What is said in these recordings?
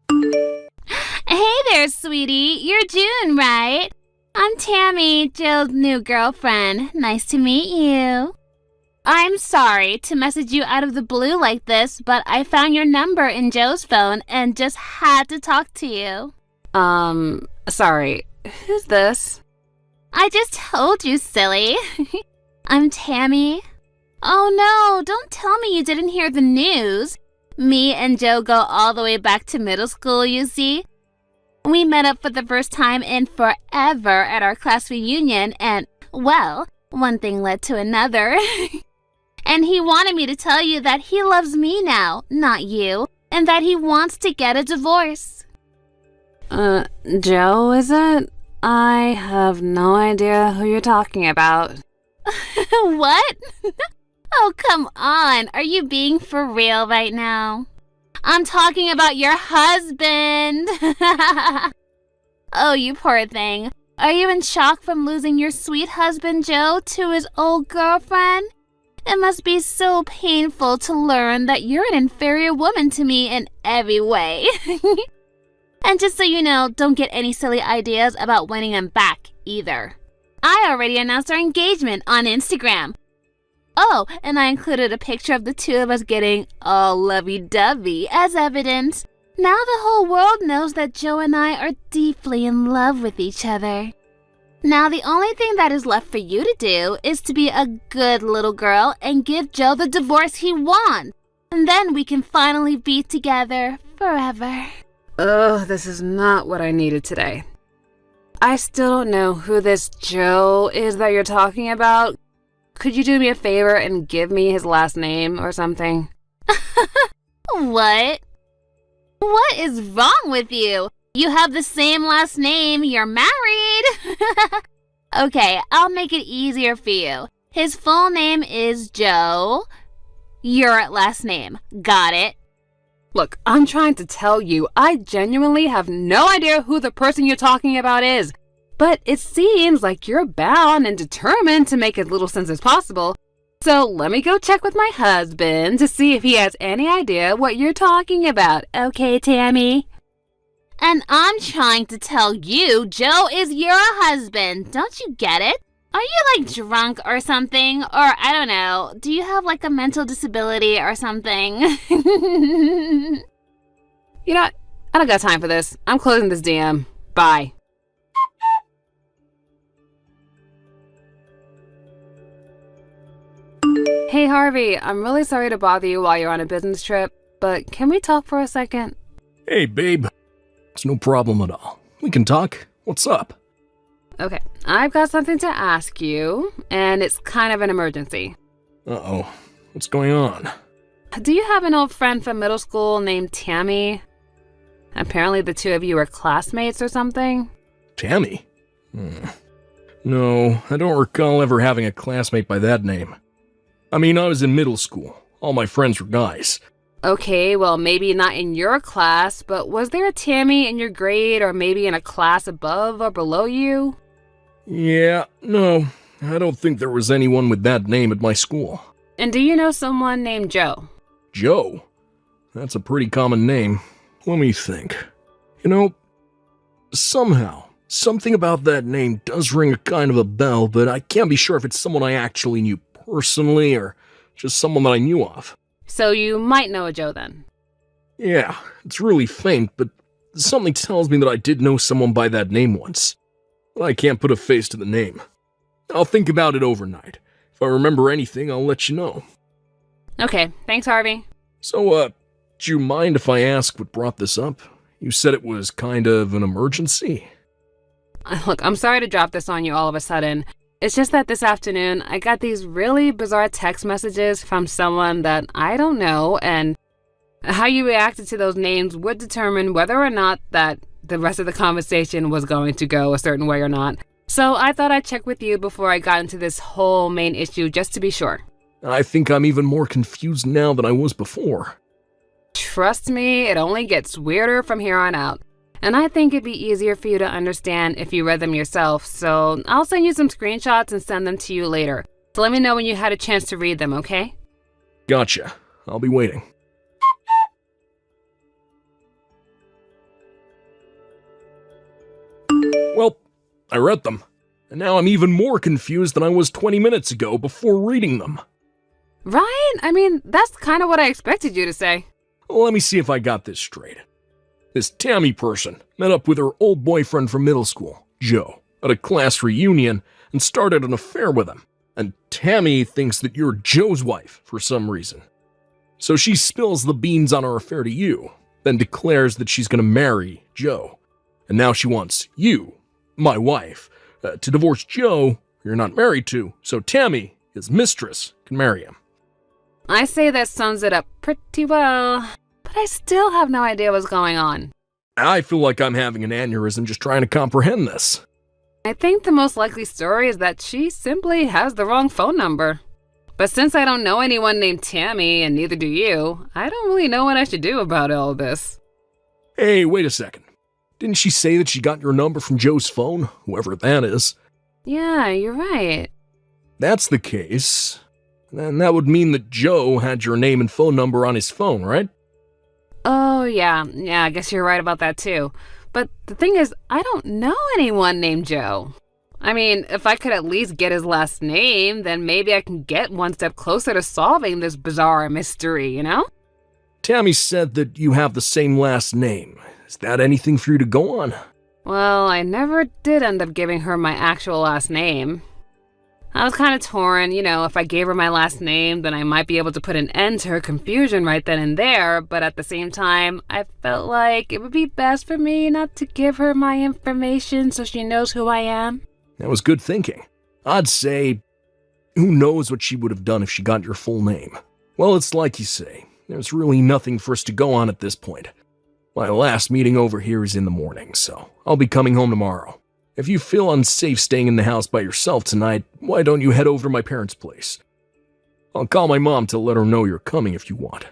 Hey there, sweetie. You're June, right? I'm Tammy, Joe's new girlfriend. Nice to meet you. I'm sorry to message you out of the blue like this, but I found your number in Joe's phone and just had to talk to you. Sorry. Who's this? I just told you, silly. I'm Tammy. Oh no, don't tell me you didn't hear the news. Me and Joe go all the way back to middle school, you see. We met up for the first time in forever at our class reunion and, well, one thing led to another. And he wanted me to tell you that he loves me now, not you, and that he wants to get a divorce. Joe, is it? I have no idea who you're talking about. What? Oh, come on. Are you being for real right now? I'm talking about your husband. Oh, you poor thing. Are you in shock from losing your sweet husband, Joe, to his old girlfriend? It must be so painful to learn that you're an inferior woman to me in every way. And just so you know, don't get any silly ideas about winning him back, either. I already announced our engagement on Instagram. Oh, and I included a picture of the two of us getting all lovey-dovey as evidence. Now the whole world knows that Joe and I are deeply in love with each other. Now the only thing that is left for you to do is to be a good little girl and give Joe the divorce he wants. And then we can finally be together forever. Ugh, this is not what I needed today. I still don't know who this Joe is that you're talking about. Could you do me a favor and give me his last name or something? What? What is wrong with you? You have the same last name. You're married. Okay, I'll make it easier for you. His full name is Joe. Your last name. Got it? Look, I'm trying to tell you, I genuinely have no idea who the person you're talking about is. But it seems like you're bound and determined to make as little sense as possible. So let me go check with my husband to see if he has any idea what you're talking about. Okay, Tammy? And I'm trying to tell you, Joe is your husband. Don't you get it? Are you like drunk or something? Or I don't know, do you have like a mental disability or something? You know what? I don't got time for this. I'm closing this DM. Bye. Hey Harvey, I'm really sorry to bother you while you're on a business trip, but can we talk for a second? Hey babe, it's no problem at all. We can talk. What's up? Okay, I've got something to ask you, and it's kind of an emergency. Uh-oh, what's going on? Do you have an old friend from middle school named Tammy? Apparently the two of you were classmates or something? Tammy? No, I don't recall ever having a classmate by that name. I mean, I was in middle school. All my friends were guys. Okay, well, maybe not in your class, but was there a Tammy in your grade or maybe in a class above or below you? Yeah, no, I don't think there was anyone with that name at my school. And do you know someone named Joe? Joe? That's a pretty common name. Let me think. You know, somehow, something about that name does ring a kind of a bell, but I can't be sure if it's someone I actually knew personally or just someone that I knew of. So you might know a Joe then? Yeah, it's really faint, but something tells me that I did know someone by that name once. But I can't put a face to the name. I'll think about it overnight. If I remember anything, I'll let you know. Okay, thanks Harvey. So, do you mind if I ask what brought this up? You said it was kind of an emergency. Look, I'm sorry to drop this on you all of a sudden. It's just that this afternoon, I got these really bizarre text messages from someone that I don't know, and how you reacted to those names would determine whether or not that the rest of the conversation was going to go a certain way or not. So I thought I'd check with you before I got into this whole main issue just to be sure. I think I'm even more confused now than I was before. Trust me, it only gets weirder from here on out. And I think it'd be easier for you to understand if you read them yourself, so I'll send you some screenshots and send them to you later. So let me know when you had a chance to read them, okay? Gotcha. I'll be waiting. I read them, and now I'm even more confused than I was 20 minutes ago before reading them. Right? I mean, that's kind of what I expected you to say. Well, let me see if I got this straight. This Tammy person met up with her old boyfriend from middle school, Joe, at a class reunion and started an affair with him. And Tammy thinks that you're Joe's wife for some reason. So she spills the beans on her affair to you, then declares that she's going to marry Joe. And now she wants you, my wife, to divorce Joe, who you're not married to, so Tammy, his mistress, can marry him. I say that sums it up pretty well, but I still have no idea what's going on. I feel like I'm having an aneurysm just trying to comprehend this. I think the most likely story is that she simply has the wrong phone number. But since I don't know anyone named Tammy, and neither do you, I don't really know what I should do about all this. Hey, wait a second. Didn't she say that she got your number from Joe's phone, whoever that is? Yeah, you're right. That's the case. Then that would mean that Joe had your name and phone number on his phone, right? Oh, yeah, I guess you're right about that too. But the thing is, I don't know anyone named Joe. I mean, if I could at least get his last name, then maybe I can get one step closer to solving this bizarre mystery, you know? Tammy said that you have the same last name. Is that anything for you to go on? Well, I never did end up giving her my actual last name. I was kind of torn, if I gave her my last name, then I might be able to put an end to her confusion right then and there, but at the same time, I felt like it would be best for me not to give her my information so she knows who I am. That was good thinking. I'd say, who knows what she would have done if she got your full name? Well, it's like you say, there's really nothing for us to go on at this point. My last meeting over here is in the morning, so I'll be coming home tomorrow. If you feel unsafe staying in the house by yourself tonight, why don't you head over to my parents' place? I'll call my mom to let her know you're coming if you want.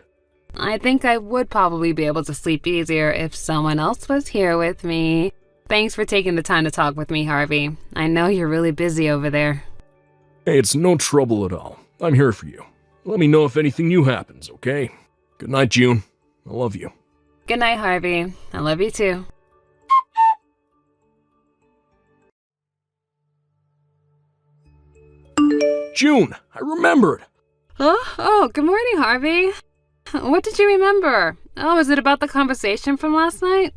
I think I would probably be able to sleep easier if someone else was here with me. Thanks for taking the time to talk with me, Harvey. I know you're really busy over there. Hey, it's no trouble at all. I'm here for you. Let me know if anything new happens, okay? Good night, June. I love you. Good night, Harvey. I love you too. June, I remembered. Oh, good morning, Harvey. What did you remember? Oh, is it about the conversation from last night?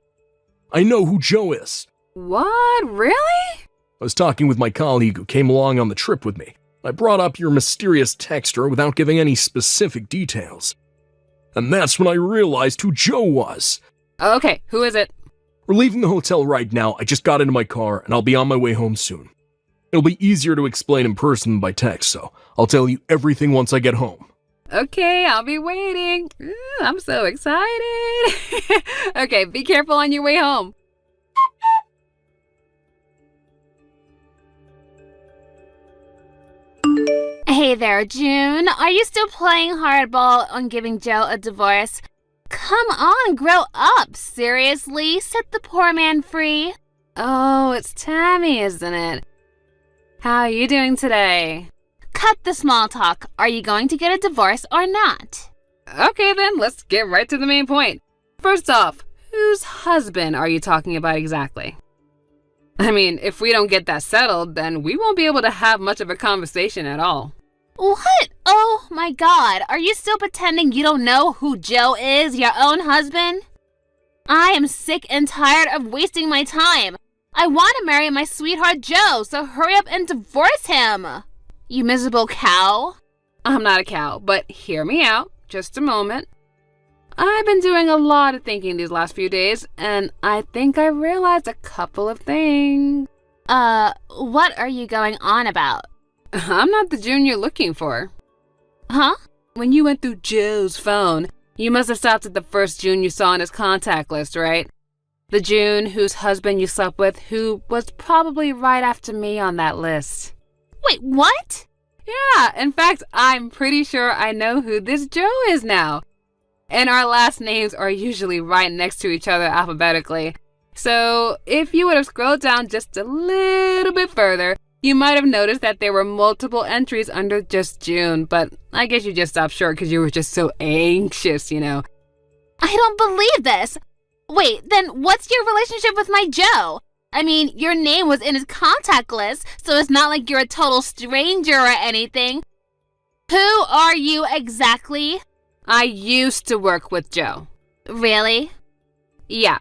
I know who Joe is. What? Really? I was talking with my colleague who came along on the trip with me. I brought up your mysterious texter without giving any specific details. And that's when I realized who Joe was. Okay, who is it? We're leaving the hotel right now. I just got into my car and I'll be on my way home soon. It'll be easier to explain in person than by text, so I'll tell you everything once I get home. Okay, I'll be waiting. Ooh, I'm so excited. Okay, be careful on your way home. Hey there, June. Are you still playing hardball on giving Joe a divorce? Come on, grow up. Seriously, set the poor man free. Oh, it's Tammy, isn't it? How are you doing today? Cut the small talk. Are you going to get a divorce or not? Okay then, let's get right to the main point. First off, whose husband are you talking about exactly? I mean, if we don't get that settled, then we won't be able to have much of a conversation at all. What? Oh my God. Are you still pretending you don't know who Joe is, your own husband? I am sick and tired of wasting my time. I want to marry my sweetheart Joe, so hurry up and divorce him. You miserable cow. I'm not a cow, but hear me out. Just a moment. I've been doing a lot of thinking these last few days, and I think I realized a couple of things. What are you going on about? I'm not the June you're looking for. Huh? When you went through Joe's phone, you must have stopped at the first June you saw on his contact list, right? The June whose husband you slept with, who was probably right after me on that list. Wait, what? Yeah, in fact, I'm pretty sure I know who this Joe is now. And our last names are usually right next to each other alphabetically. So if you would have scrolled down just a little bit further, you might have noticed that there were multiple entries under just June, but I guess you just stopped short because you were just so anxious, you know. I don't believe this. Wait, then what's your relationship with my Joe? I mean, your name was in his contact list, so it's not like you're a total stranger or anything. Who are you exactly? I used to work with Joe. Really? Yeah.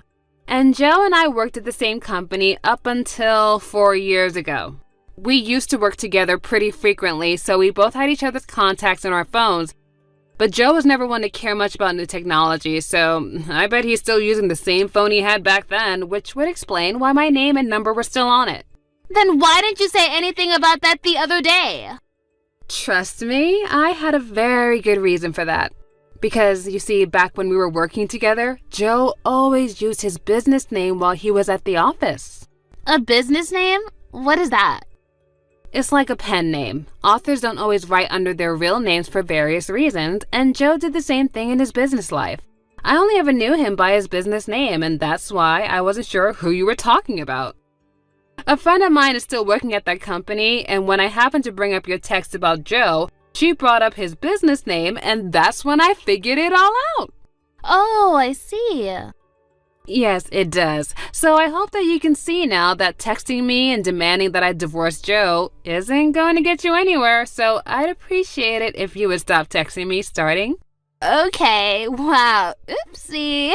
And Joe and I worked at the same company up until 4 years ago. We used to work together pretty frequently, so we both had each other's contacts on our phones. But Joe was never one to care much about new technology, so I bet he's still using the same phone he had back then, which would explain why my name and number were still on it. Then why didn't you say anything about that the other day? Trust me, I had a very good reason for that. Because, you see, back when we were working together, Joe always used his business name while he was at the office. A business name? What is that? It's like a pen name. Authors don't always write under their real names for various reasons, and Joe did the same thing in his business life. I only ever knew him by his business name, and that's why I wasn't sure who you were talking about. A friend of mine is still working at that company, and when I happened to bring up your text about Joe, she brought up his business name, and that's when I figured it all out. Oh, I see. Yes, it does. So I hope that you can see now that texting me and demanding that I divorce Joe isn't going to get you anywhere, so I'd appreciate it if you would stop texting me starting. Okay, wow, oopsie.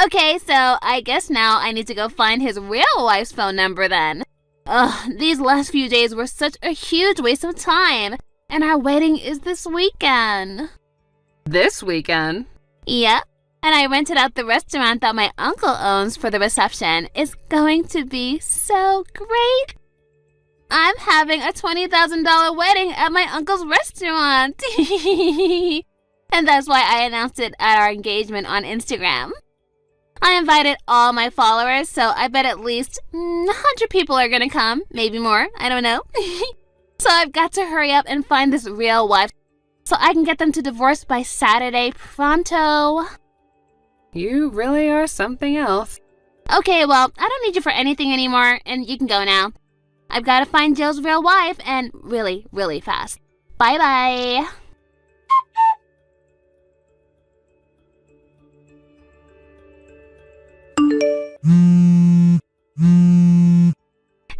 Okay, so I guess now I need to go find his real wife's phone number then. Ugh, these last few days were such a huge waste of time, and our wedding is this weekend. This weekend? Yep, and I rented out the restaurant that my uncle owns for the reception. It's going to be so great. I'm having a $20,000 wedding at my uncle's restaurant. And that's why I announced it at our engagement on Instagram. I invited all my followers, so I bet at least 100 people are gonna come. Maybe more, I don't know. So I've got to hurry up and find this real wife so I can get them to divorce by Saturday pronto. You really are something else. Okay, well, I don't need you for anything anymore, and you can go now. I've got to find Jill's real wife, and really, really fast. Bye-bye.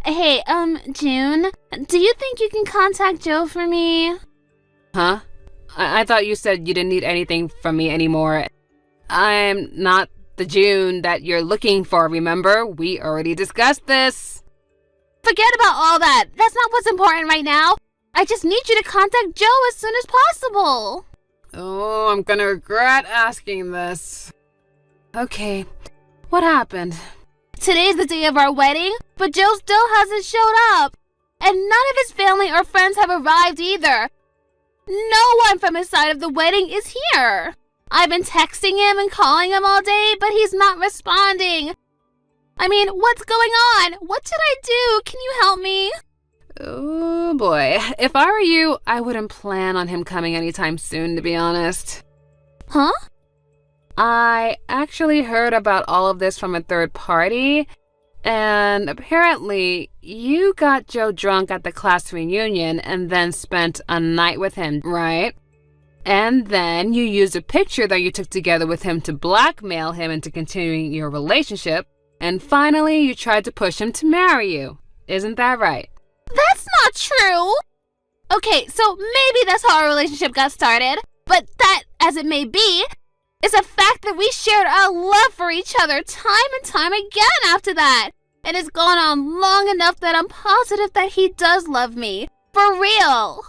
Hey, June, do you think you can contact Joe for me? Huh? I thought you said you didn't need anything from me anymore. I'm not the June that you're looking for, remember? We already discussed this. Forget about all that. That's not what's important right now. I just need you to contact Joe as soon as possible. Oh, I'm gonna regret asking this. Okay, what happened? Today's the day of our wedding, but Joe still hasn't showed up. And none of his family or friends have arrived either. No one from his side of the wedding is here. I've been texting him and calling him all day, but he's not responding. I mean, what's going on? What should I do? Can you help me? Oh boy, if I were you, I wouldn't plan on him coming anytime soon, to be honest. Huh? I actually heard about all of this from a third party, and apparently you got Joe drunk at the class reunion and then spent a night with him, right? And then you used a picture that you took together with him to blackmail him into continuing your relationship, and finally you tried to push him to marry you. Isn't that right? That's not true. Okay, so maybe that's how our relationship got started, but that, as it may be, is a fact that we shared our love for each other time and time again after that. And it's gone on long enough that I'm positive that he does love me. For real.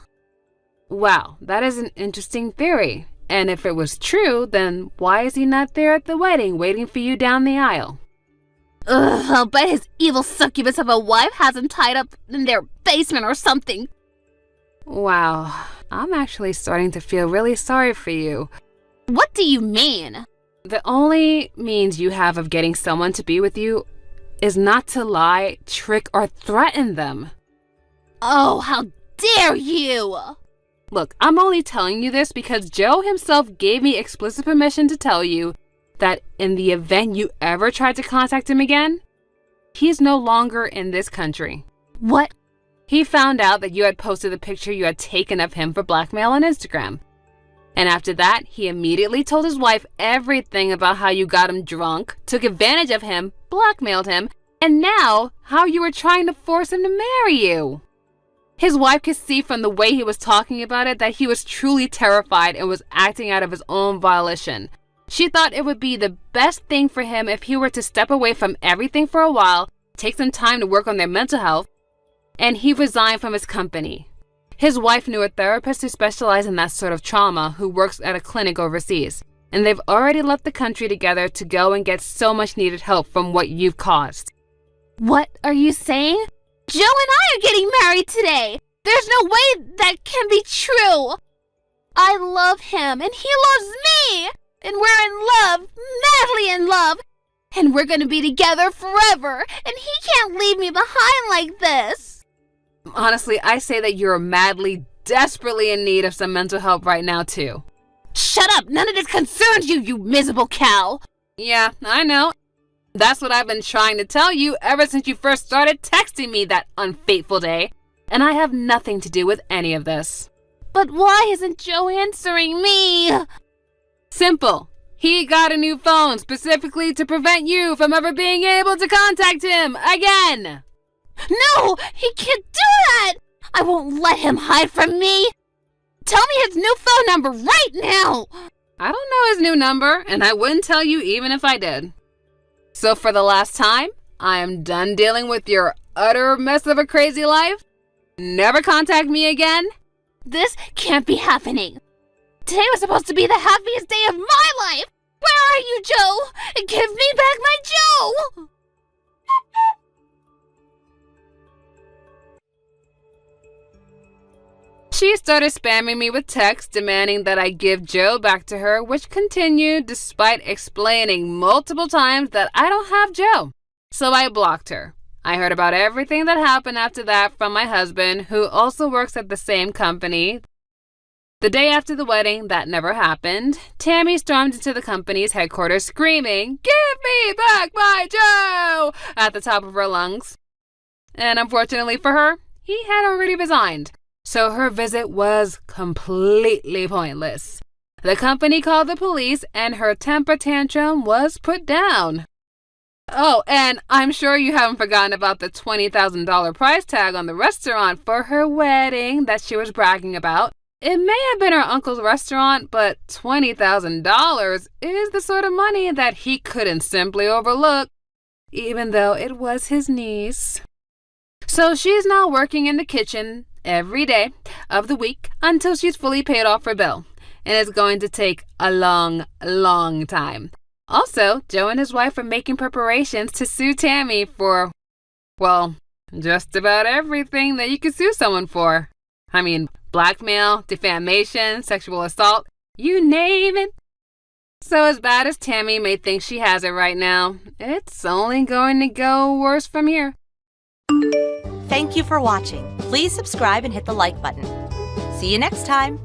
Wow, that is an interesting theory. And if it was true, then why is he not there at the wedding waiting for you down the aisle? Ugh, I'll bet his evil succubus of a wife has him tied up in their basement or something. Wow, I'm actually starting to feel really sorry for you. What do you mean? The only means you have of getting someone to be with you is not to lie, trick, or threaten them. Oh, how dare you! Look, I'm only telling you this because Joe himself gave me explicit permission to tell you that in the event you ever tried to contact him again, he's no longer in this country. What? He found out that you had posted the picture you had taken of him for blackmail on Instagram. And after that, he immediately told his wife everything about how you got him drunk, took advantage of him, blackmailed him, and now how you were trying to force him to marry you. His wife could see from the way he was talking about it that he was truly terrified and was acting out of his own volition. She thought it would be the best thing for him if he were to step away from everything for a while, take some time to work on their mental health, and he resigned from his company. His wife knew a therapist who specialized in that sort of trauma who works at a clinic overseas, and they've already left the country together to go and get so much needed help from what you've caused. What are you saying? Joe and I are getting married today. There's no way that can be true. I love him and he loves me. And we're in love, madly in love. And we're gonna be together forever. And he can't leave me behind like this. Honestly, I say that you're madly, desperately in need of some mental help right now too. Shut up! None of this concerns you, you miserable cow! Yeah, I know. That's what I've been trying to tell you ever since you first started texting me that unfateful day. And I have nothing to do with any of this. But why isn't Joe answering me? Simple. He got a new phone specifically to prevent you from ever being able to contact him again. No, he can't do that! I won't let him hide from me! Tell me his new phone number right now! I don't know his new number, and I wouldn't tell you even if I did. So for the last time, I am done dealing with your utter mess of a crazy life. Never contact me again. This can't be happening. Today was supposed to be the happiest day of my life! Where are you, Joe? Give me back my Joe! She started spamming me with texts demanding that I give Joe back to her, which continued despite explaining multiple times that I don't have Joe. So I blocked her. I heard about everything that happened after that from my husband, who also works at the same company. The day after the wedding, that never happened, Tammy stormed into the company's headquarters screaming, "Give me back my Joe!" at the top of her lungs. And unfortunately for her, he had already resigned. So her visit was completely pointless. The company called the police and her temper tantrum was put down. Oh, and I'm sure you haven't forgotten about the $20,000 price tag on the restaurant for her wedding that she was bragging about. It may have been her uncle's restaurant, but $20,000 is the sort of money that he couldn't simply overlook, even though it was his niece. So she's now working in the kitchen every day of the week until she's fully paid off her bill. And it's going to take a long, long time. Also, Joe and his wife are making preparations to sue Tammy for, well, just about everything that you could sue someone for. I mean, blackmail, defamation, sexual assault, you name it. So as bad as Tammy may think she has it right now, it's only going to go worse from here. Thank you for watching. Please subscribe and hit the like button. See you next time.